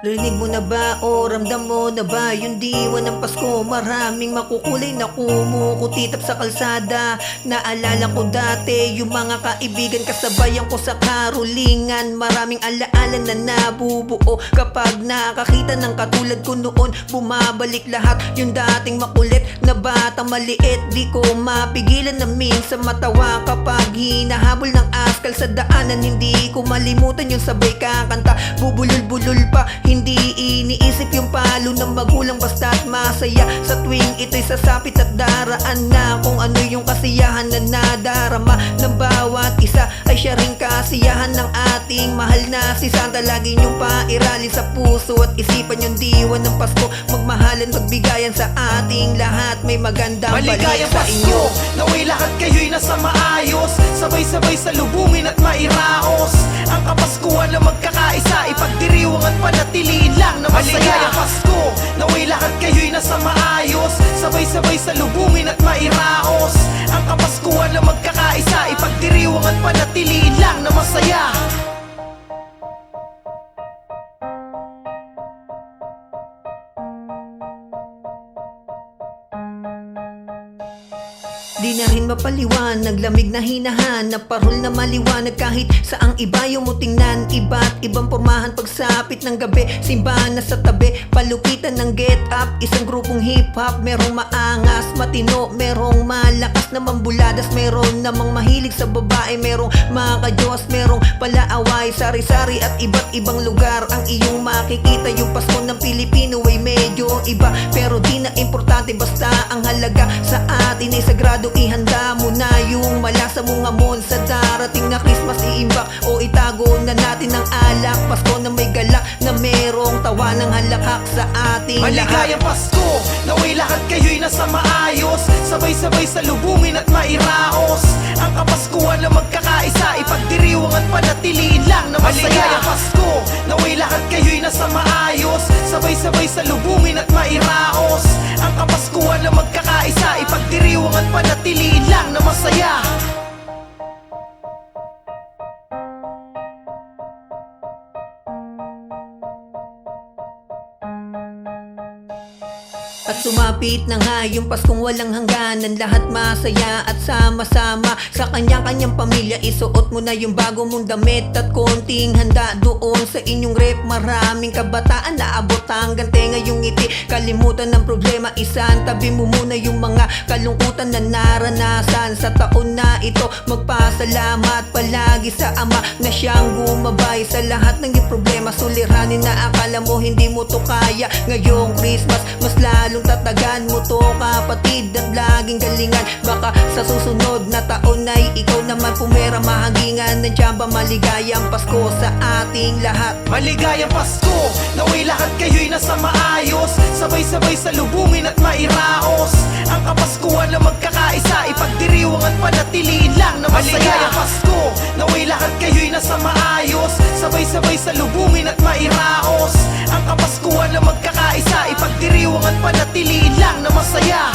Rinig mo na ba o ramdam mo na ba yung diwa ng Pasko? Maraming makukulay na kumukutitap sa kalsada. Naalala ko dati yung mga kaibigan, kasabayan ko sa karulingan. Maraming alaala na nabubuo kapag nakakita ng katulad ko noon. Bumabalik lahat yung dating makulit na batang maliit. Di ko mapigilan na minsan matawa kapag hinahabol ng askal sa daanan. Hindi ko malimutan yung sabay kakanta, bubulol-bulol pa. Hindi iniisip yung palo ng magulang, basta't masaya sa tuwing ito'y sasapit at daraan na. Kung ano yung kasiyahan na nadarama ng bawat isa ay siya rin kasiyahan ng ating mahal na si Santa. Lagi niyong pairalin sa puso at isipan yung diwa ng Pasko. Magmahalan, magbigayan sa ating lahat. May magandang balik sa inyo. Naway lahat kayo'y nasa maayos, sabay-sabay sa lubungin at mairaos. Ang Kapaskuhan na magkakaisa, ipagdiriwang at panatiliin lang na masaya. Maligayang Pasko, naway lahat kayo'y nasa maayos, sabay-sabay sa lubungin at mairaos. Ang Kapaskuhan na magkakaisa, ipagdiriwang at panatiliin lang na masaya. Di na rin mapaliwanag, lamig na hinahanap, parol na maliwanag kahit saang ibayo mo tingnan. Iba't ibang pormahan pagsapit ng gabi, simbahan na sa tabi, palupitan ng get up. Isang grupong hip hop, merong maangas, matino, merong malakas na mambuladas, meron namang mahilig sa babae, merong makajos, merong palaaway, sari-sari at iba't ibang lugar ang iyong makikita. Yung Pasko ng Pilipino ay medyo iba, pero di na importante, basta ang halaga sa atin ay sagrado. Ihanda mo na yung malasa mong amon sa darating na Christmas. Iimbak o itago na natin ang alak, Pasko na may galak na merong tawa ng halakhak sa ating Maligayang Pasko, naway lahat kayo'y nasa maayos, sabay-sabay sa lubungin at mairaos. Ang Kapaskuhan na magkakaisa, ipagdiriwang at panatiliin lang na masaya. Maligayang Pasko, naway lahat kayo'y nasa maayos, sabay-sabay sa lubungin at mairaos. Ang Kapaskuhan na magkakaisa, ipagdiriwang at panatiliin lang na masaya. At sumapit na nga yung Paskong walang hangganan, lahat masaya at sama-sama sa kanya-kanyang pamilya. Isuot mo na yung bago mong damit at konting handa doon sa inyong rep. Maraming kabataan naabot hanggang tenga yung ngiti. Kalimutan ng problema, isan tabi mo muna yung mga kalungkutan na naranasan sa taon na ito. Magpasalamat palagi sa Ama na siyang gumabay sa lahat ng iyong problema. Suliranin na akala mo hindi mo to kaya ngayong Christmas, mas lalong tatagan mo to kapatid at laging galingan. Baka sa susunod na taon ay ikaw naman pumera mahagingan ng tiyamba. Maligayang Pasko sa ating lahat. Maligayang Pasko, naway lahat kayo'y nasa maayos, sabay-sabay sa lubungin at mairaos. Ang Kapaskuhan na magkakaisa, ipagdiriwang at panatiliin lang na masaya. Maligayang Pasko, naway lahat kayo'y nasa maayos, sabay-sabay sa lubungin at mairaos. Ang Kapaskuhan na magkakaisa, ipagdiriwang at panatiliin lang na masaya.